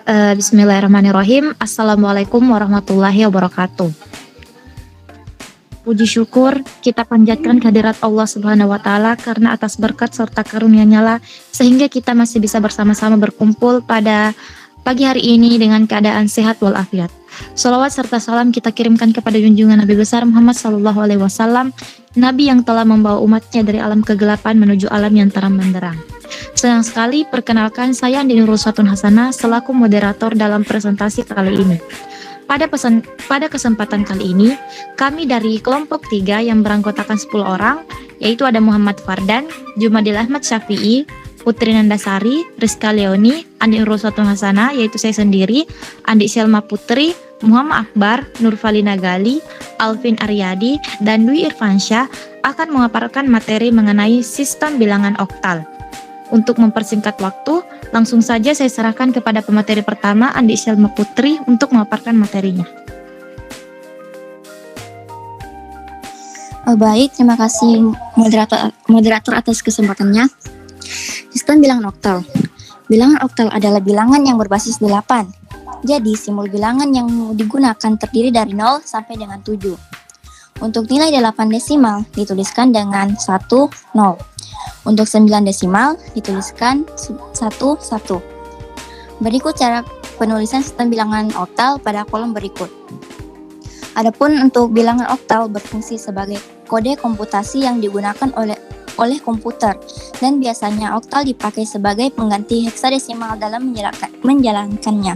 Bismillahirrahmanirrahim. Assalamualaikum warahmatullahi wabarakatuh. Puji syukur kita panjatkan kehadirat Allah Subhanahu wa taala karena atas berkat serta karunia-Nya lah sehingga kita masih bisa bersama-sama berkumpul pada pagi hari ini dengan keadaan sehat walafiat. Shalawat serta salam kita kirimkan kepada junjungan Nabi besar Muhammad sallallahu alaihi wasallam, Nabi yang telah membawa umatnya dari alam kegelapan menuju alam yang terang benderang. Senang sekali perkenalkan saya Andi Nurul Satun Hasanah selaku moderator dalam presentasi kali ini. Pada kesempatan kali ini, kami dari kelompok 3 yang beranggotakan 10 orang, yaitu ada Muhammad Fardan, Jumadil Ahmad Syafi'i, Putri Nandasari, Rizka Leoni, Andi Nurul Satun Hasanah, yaitu saya sendiri, Andi Selma Putri, Muhammad Akbar, Nurfalina Gali, Alvin Aryadi, dan Dwi Irfansyah akan memaparkan materi mengenai sistem bilangan oktal. Untuk mempersingkat waktu, langsung saja saya serahkan kepada pemateri pertama, Andi Selma Putri, untuk memaparkan materinya. Baik, terima kasih moderator atas kesempatannya. Sistem bilangan oktal. Bilangan oktal adalah bilangan yang berbasis 8. Jadi, simbol bilangan yang digunakan terdiri dari 0 sampai dengan 7. Untuk nilai 8 desimal dituliskan dengan 1, 0. Untuk 9 desimal dituliskan 1. Berikut cara penulisan sistem bilangan oktal pada kolom berikut. Adapun untuk bilangan oktal berfungsi sebagai kode komputasi yang digunakan oleh komputer dan biasanya oktal dipakai sebagai pengganti heksadesimal dalam menjalankannya.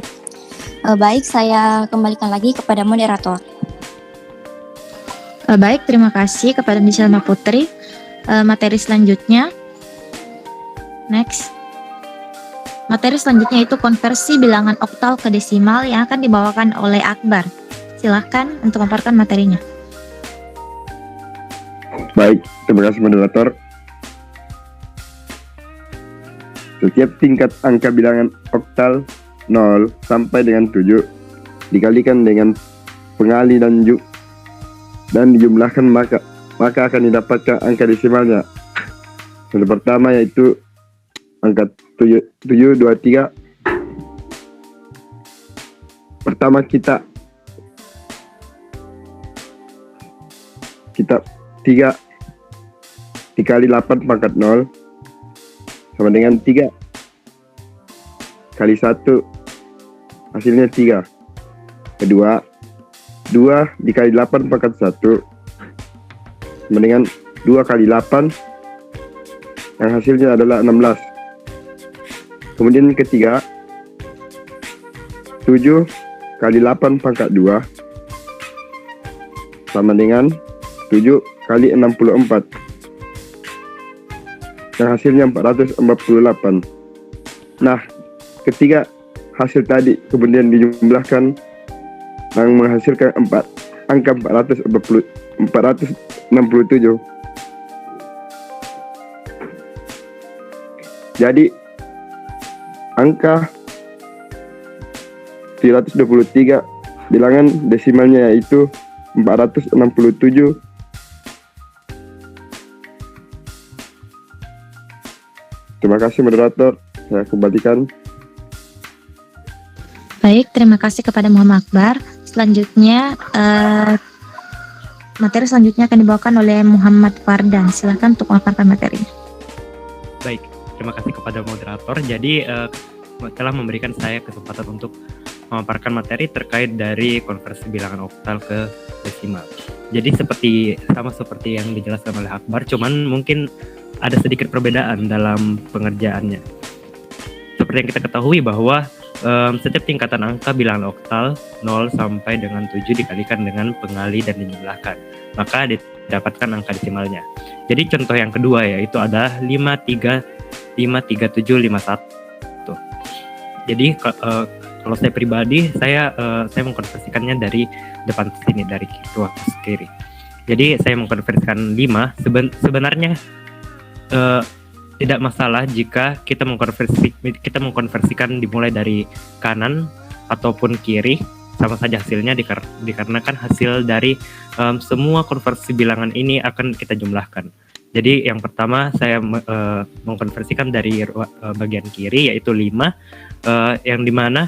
Baik, saya kembalikan lagi kepada moderator. Baik, terima kasih kepada Andi Selma Putri. Materi selanjutnya, next. Materi selanjutnya itu konversi bilangan oktal ke desimal yang akan dibawakan oleh Akbar. Silahkan untuk memaparkan materinya. Baik, terima kasih moderator. Setiap tingkat angka bilangan oktal 0 sampai dengan 7 dikalikan dengan pengali dan dijumlahkan maka akan didapatkan angka desimalnya. Yang pertama yaitu angka 723. Pertama kita 3 dikali 8 pangkat 0 sama dengan 3 kali 1 hasilnya 3. Kedua 2 dikali 8 pangkat 1 sama dengan 2 kali 8 yang hasilnya adalah 16. Kemudian ketiga 7 kali 8 pangkat 2 sama dengan 7 kali 64 yang hasilnya 448. Nah, ketiga hasil tadi kemudian dijumlahkan yang menghasilkan angka 467. Jadi angka 323 bilangan desimalnya yaitu 467. Terima kasih moderator, saya kembalikan. Baik, terima kasih kepada Muhammad Akbar. Selanjutnya, materi selanjutnya akan dibawakan oleh Muhammad Fardan. Silahkan untuk memaparkan materinya. Baik, terima kasih kepada moderator. Jadi telah memberikan saya kesempatan untuk memaparkan materi terkait dari konversi bilangan oktal ke desimal. Jadi sama seperti yang dijelaskan oleh Akbar, cuman mungkin ada sedikit perbedaan dalam pengerjaannya. Seperti yang kita ketahui bahwa setiap tingkatan angka bilangan oktal 0 sampai dengan 7 dikalikan dengan pengali dan dijumlahkan, maka didapatkan angka desimalnya. Jadi contoh yang kedua yaitu ada 53751. Jadi kalau saya pribadi saya mengkonversikannya dari depan sini, dari ruang kiri. Jadi saya mengkonversikan 5. Sebenarnya tidak masalah jika kita mengkonversikan dimulai dari kanan ataupun kiri, sama saja hasilnya dikarenakan hasil dari semua konversi bilangan ini akan kita jumlahkan. Jadi yang pertama saya mengkonversikan dari bagian kiri yaitu 5, yang dimana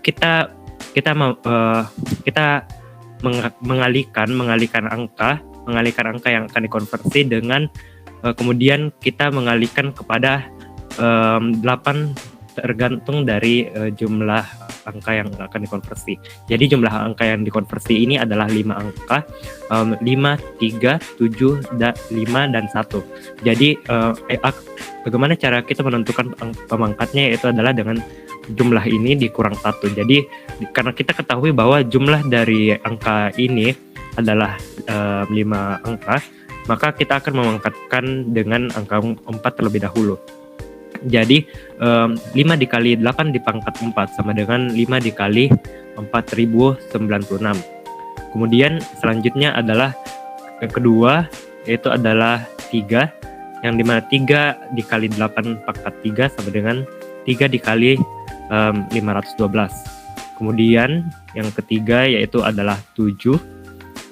kita kita mau kita mengalihkan angka yang akan dikonversi dengan kemudian kita mengalihkan kepada 8 tergantung dari jumlah angka yang akan dikonversi. Jadi jumlah angka yang dikonversi ini adalah 5 angka, 5, 3, 7, 5, dan 1. Jadi bagaimana cara kita menentukan pemangkatnya, yaitu adalah dengan jumlah ini dikurang 1. Jadi karena kita ketahui bahwa jumlah dari angka ini adalah 5 angka, maka kita akan memangkatkan dengan angka 4 terlebih dahulu. Jadi 5 dikali 8 dipangkat 4 sama dengan 5 dikali 4096. Kemudian selanjutnya adalah yang kedua, yaitu adalah 3, yang dimana 3 dikali 8 pangkat 3 sama dengan 3 dikali 512. Kemudian yang ketiga yaitu adalah 7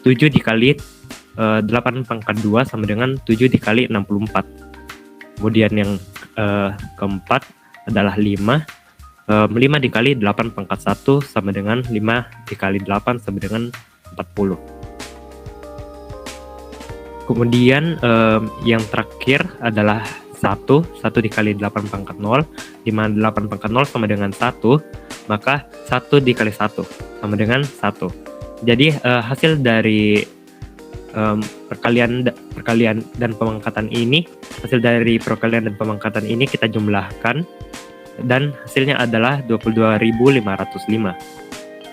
dikali 8 pangkat 2 sama dengan 7 dikali 64. Kemudian yang keempat adalah 5 dikali 8 pangkat 1 sama dengan 5 dikali 8 sama dengan 40. Kemudian yang terakhir adalah 1 dikali 8 pangkat 0, di mana 8 pangkat 0 sama dengan 1, maka 1 dikali 1 sama dengan 1. Jadi hasil dari perkalian dan pemangkatan ini, kita jumlahkan dan hasilnya adalah 22.505.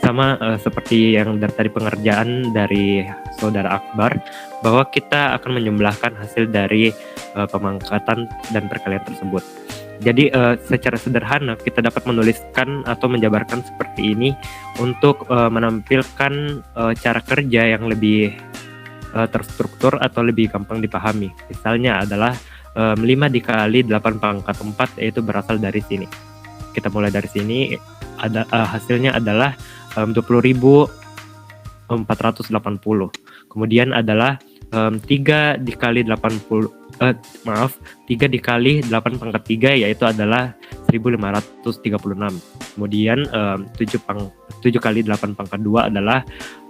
Sama seperti yang dari tadi pengerjaan dari saudara Akbar, bahwa kita akan menjumlahkan hasil dari pemangkatan dan perkalian tersebut. Jadi secara sederhana kita dapat menuliskan atau menjabarkan seperti ini untuk menampilkan cara kerja yang lebih terstruktur atau lebih gampang dipahami. Misalnya adalah 5 dikali 8 pangkat 4, yaitu berasal dari sini. Kita mulai dari sini, hasilnya adalah 20.480. Kemudian adalah 3 dikali 3 dikali 8 pangkat 3, yaitu adalah 1536. Kemudian 7 kali 8 pangkat 2 adalah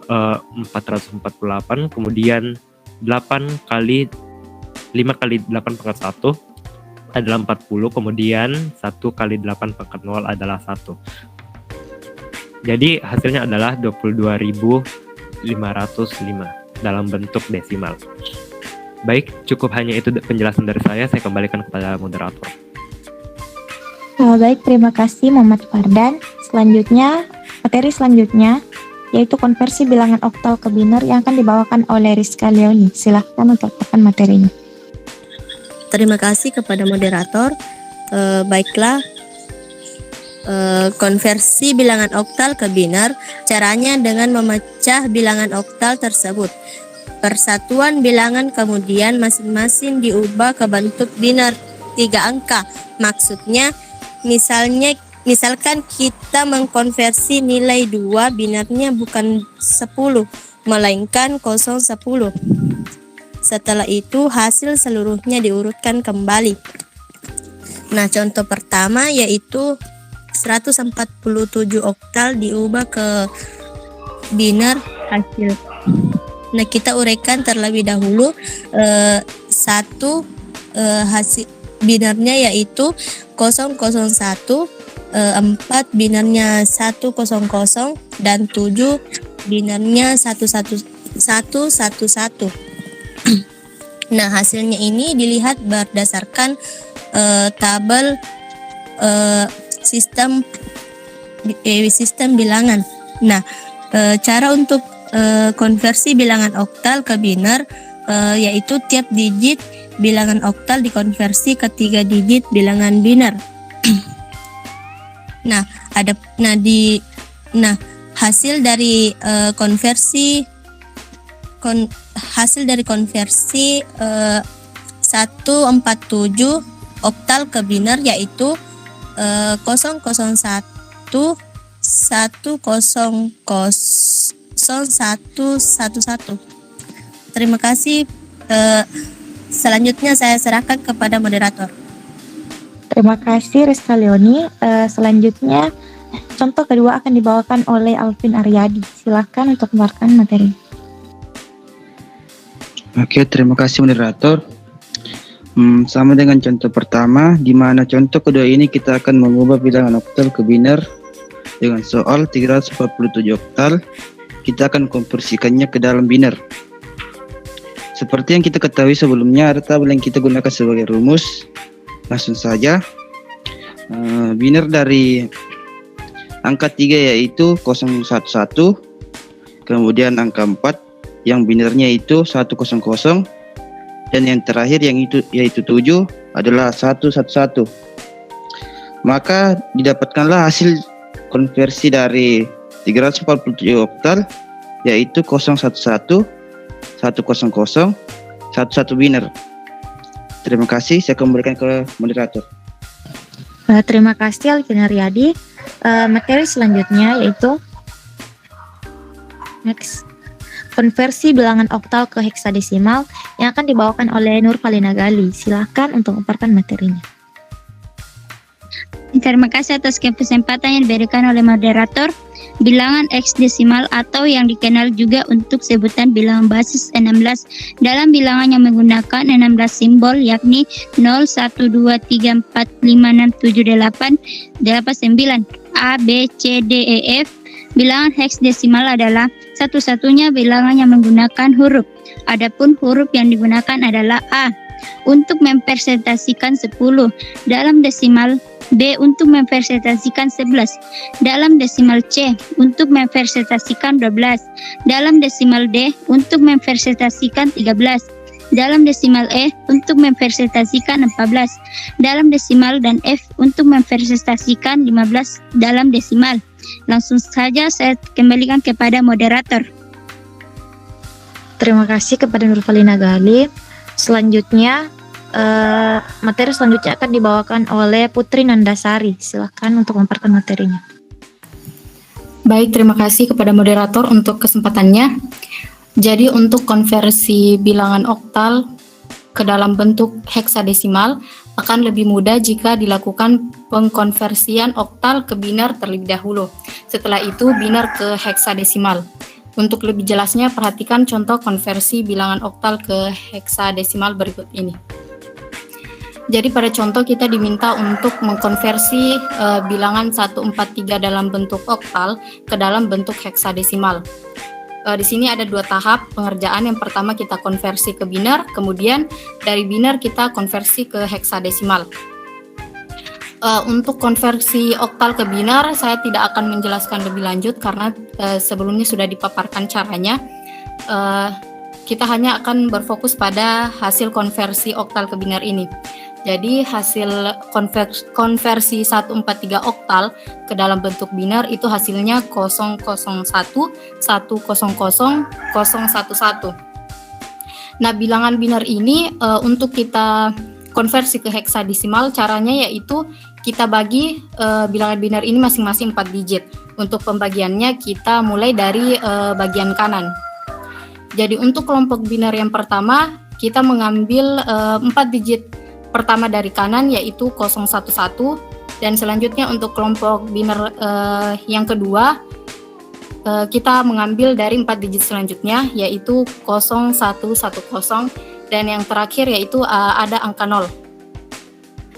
448. Kemudian 5 kali 8 pangkat 1 adalah 40. Kemudian 1 kali 8 pangkat 0 adalah 1. Jadi hasilnya adalah 22.505 dalam bentuk desimal. Baik, cukup hanya itu penjelasan dari saya. Saya kembalikan kepada moderator. Baik, terima kasih Muhammad Fardan. Materi selanjutnya yaitu konversi bilangan oktal ke biner yang akan dibawakan oleh Rizka Leoni. Silahkan untuk papan materinya. Terima kasih kepada moderator. Baiklah, konversi bilangan oktal ke biner, caranya dengan memecah bilangan oktal tersebut. Persatuan bilangan kemudian masing-masing diubah ke bentuk biner 3 angka. Maksudnya, misalkan kita mengkonversi nilai 2, binernya bukan 10, melainkan 010. Setelah itu hasil seluruhnya diurutkan kembali. Nah, contoh pertama yaitu 147 oktal diubah ke biner hasil. Nah, kita uraikan terlebih dahulu. Hasil binernya yaitu 001, 4 binernya 100, dan 7 binernya 111. Nah, hasilnya ini dilihat berdasarkan tabel sistem bilangan. Nah, cara untuk konversi bilangan oktal ke biner yaitu tiap digit bilangan oktal dikonversi ke 3 digit bilangan biner. Hasil dari konversi 147 oktal ke biner yaitu 001100111. Terima kasih. Selanjutnya saya serahkan kepada moderator. Terima kasih Rizka Leoni. Selanjutnya Contoh kedua akan dibawakan oleh Alvin Aryadi. Silahkan untuk mengeluarkan materi. Oke, terima kasih moderator. Sama dengan contoh pertama, di mana contoh kedua ini kita akan mengubah bilangan oktal ke biner dengan soal 347 oktal. Kita akan konversikannya ke dalam biner. Seperti yang kita ketahui sebelumnya, ada tabel yang kita gunakan sebagai rumus. Langsung saja, biner dari angka 3 yaitu 011, kemudian angka 4 yang binernya itu 100, dan yang terakhir yaitu 7 adalah 111. Maka didapatkanlah hasil konversi dari 347 oktal yaitu 011, 100, 11 biner. Terima kasih, saya kembalikan ke moderator. Terima kasih Alvin Aryadi. Materi selanjutnya yaitu konversi bilangan oktal ke heksadesimal yang akan dibawakan oleh Nurvalina Gali. Silahkan untuk memaparkan materinya. Terima kasih atas kesempatan yang diberikan oleh moderator. Bilangan heksadesimal atau yang dikenal juga untuk sebutan bilangan basis 16 dalam bilangan yang menggunakan 16 simbol yakni 0, 1, 2, 3, 4, 5, 6, 7, 8, 9 A, B, C, D, E, F. Bilangan heksadesimal adalah satu-satunya bilangan yang menggunakan huruf. Adapun huruf yang digunakan adalah A untuk mempresentasikan 10 dalam desimal, B untuk mempresentasikan 11 dalam desimal, C untuk mempresentasikan 12 dalam desimal, D untuk mempresentasikan 13 dalam desimal, E untuk mempresentasikan 14 dalam desimal, dan F untuk mempresentasikan 15 dalam desimal. Langsung saja saya kembalikan kepada moderator. Terima kasih kepada Nurvalina Gali. Selanjutnya, materi selanjutnya akan dibawakan oleh Putri Nandasari. Silahkan untuk memaparkan materinya. Baik, terima kasih kepada moderator untuk kesempatannya. Jadi untuk konversi bilangan oktal ke dalam bentuk heksadesimal akan lebih mudah jika dilakukan pengkonversian oktal ke biner terlebih dahulu. Setelah itu biner ke heksadesimal. Untuk lebih jelasnya perhatikan contoh konversi bilangan oktal ke heksadesimal berikut ini. Jadi pada contoh kita diminta untuk mengkonversi bilangan 143 dalam bentuk oktal ke dalam bentuk heksadesimal. Di sini ada dua tahap pengerjaan. Yang pertama kita konversi ke biner, kemudian dari biner kita konversi ke heksadesimal. Untuk konversi oktal ke biner saya tidak akan menjelaskan lebih lanjut karena sebelumnya sudah dipaparkan caranya. Kita hanya akan berfokus pada hasil konversi oktal ke biner ini. Jadi hasil konversi 143 oktal ke dalam bentuk biner itu hasilnya 001 100 011. Nah, bilangan biner ini untuk kita konversi ke heksadesimal caranya yaitu kita bagi bilangan biner ini masing-masing 4 digit. Untuk pembagiannya kita mulai dari bagian kanan. Jadi untuk kelompok biner yang pertama kita mengambil 4 digit pertama dari kanan yaitu 011, dan selanjutnya untuk kelompok biner yang kedua kita mengambil dari 4 digit selanjutnya yaitu 0110, dan yang terakhir yaitu ada angka 0.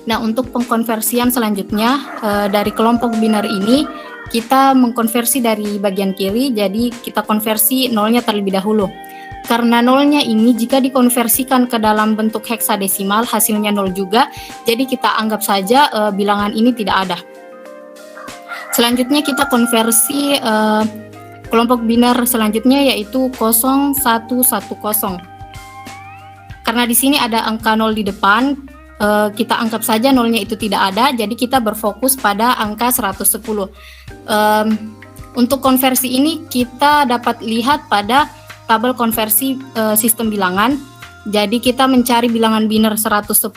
Nah, untuk pengkonversian selanjutnya dari kelompok biner ini kita mengkonversi dari bagian kiri, jadi kita konversi nolnya terlebih dahulu. Karena nolnya ini jika dikonversikan ke dalam bentuk heksadesimal hasilnya 0 juga, jadi kita anggap saja bilangan ini tidak ada. Selanjutnya kita konversi kelompok biner selanjutnya yaitu 0110. Karena di sini ada angka 0 di depan, kita anggap saja nolnya itu tidak ada, jadi kita berfokus pada angka 110. Untuk konversi ini kita dapat lihat pada tabel konversi sistem bilangan. Jadi kita mencari bilangan biner 110,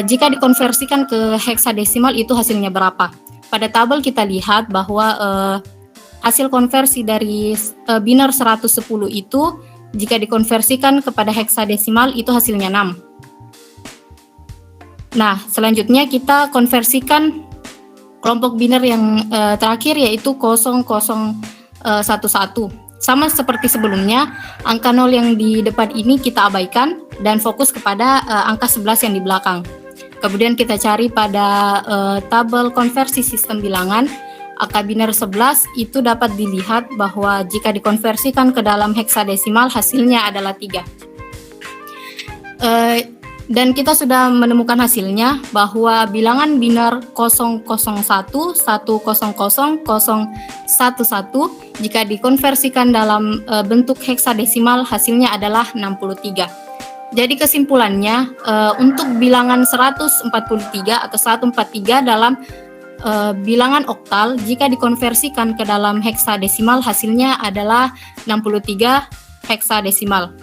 jika dikonversikan ke heksadesimal itu hasilnya berapa. Pada tabel kita lihat bahwa hasil konversi dari biner 110 itu jika dikonversikan kepada heksadesimal itu hasilnya 6. Nah, selanjutnya kita konversikan kelompok biner yang terakhir yaitu 0011. Sama seperti sebelumnya, angka 0 yang di depan ini kita abaikan dan fokus kepada angka 11 yang di belakang. Kemudian kita cari pada tabel konversi sistem bilangan, angka biner 11 itu dapat dilihat bahwa jika dikonversikan ke dalam heksadesimal hasilnya adalah 3. Dan kita sudah menemukan hasilnya bahwa bilangan biner 001, 100, 011 jika dikonversikan dalam bentuk heksadesimal hasilnya adalah 63. Jadi kesimpulannya untuk bilangan 143 atau 143 dalam bilangan oktal jika dikonversikan ke dalam heksadesimal hasilnya adalah 63 heksadesimal.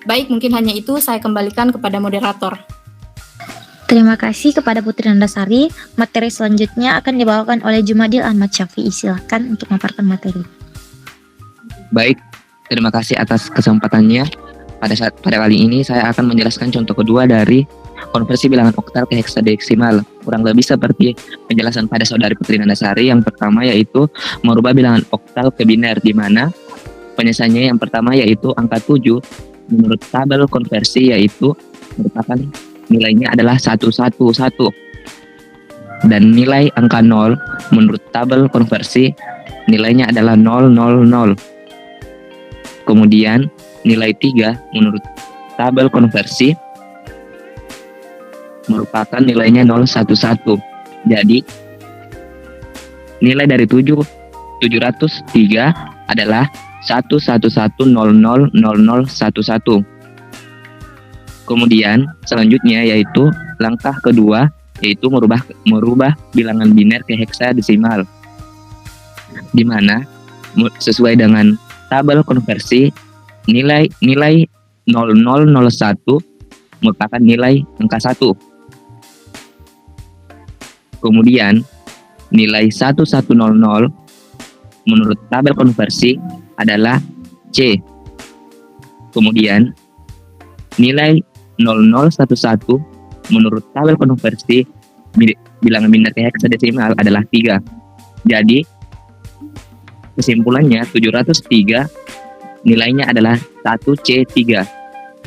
Baik, mungkin hanya itu, saya kembalikan kepada moderator. Terima kasih kepada Putri Nandasari. Materi selanjutnya akan dibawakan oleh Jumadil Ahmad Syafi'i. Silakan untuk memaparkan materi. Baik, terima kasih atas kesempatannya. Pada kali ini saya akan menjelaskan contoh kedua dari konversi bilangan oktal ke heksadesimal. Kurang lebih seperti penjelasan pada saudari Putri Nandasari. Yang pertama yaitu merubah bilangan oktal ke biner, di mana penyelesaiannya yang pertama yaitu angka 7 menurut tabel konversi yaitu merupakan nilainya adalah 111 dan nilai angka 0 menurut tabel konversi nilainya adalah 000. Kemudian nilai 3 menurut tabel konversi merupakan nilainya 011. Jadi nilai dari 703 adalah 111000011. Kemudian selanjutnya yaitu langkah kedua yaitu merubah bilangan biner ke heksadesimal, di mana sesuai dengan tabel konversi nilai 0001 merupakan nilai angka 1. Kemudian nilai 1100 menurut tabel konversi adalah C. Kemudian nilai 0011 menurut tabel konversi bilangan biner ke heksadesimal adalah 3. Jadi kesimpulannya 703 nilainya adalah 1C3.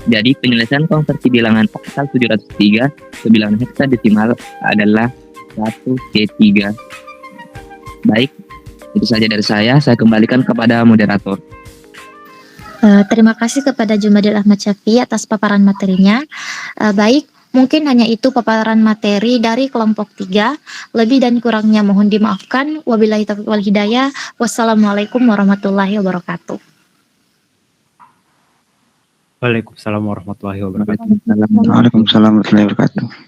Jadi penyelesaian konversi bilangan oktal 703 ke bilangan heksadesimal adalah 1C3. Baik, itu saja dari saya kembalikan kepada moderator. Terima kasih kepada Jumadil Ahmad Syafi'i atas paparan materinya. Baik, mungkin hanya itu paparan materi dari kelompok 3. Lebih dan kurangnya mohon dimaafkan. Wabillahi taufiq wal hidayah. Wassalamualaikum warahmatullahi wabarakatuh. Waalaikumsalam warahmatullahi wabarakatuh. Waalaikumsalam warahmatullahi wabarakatuh.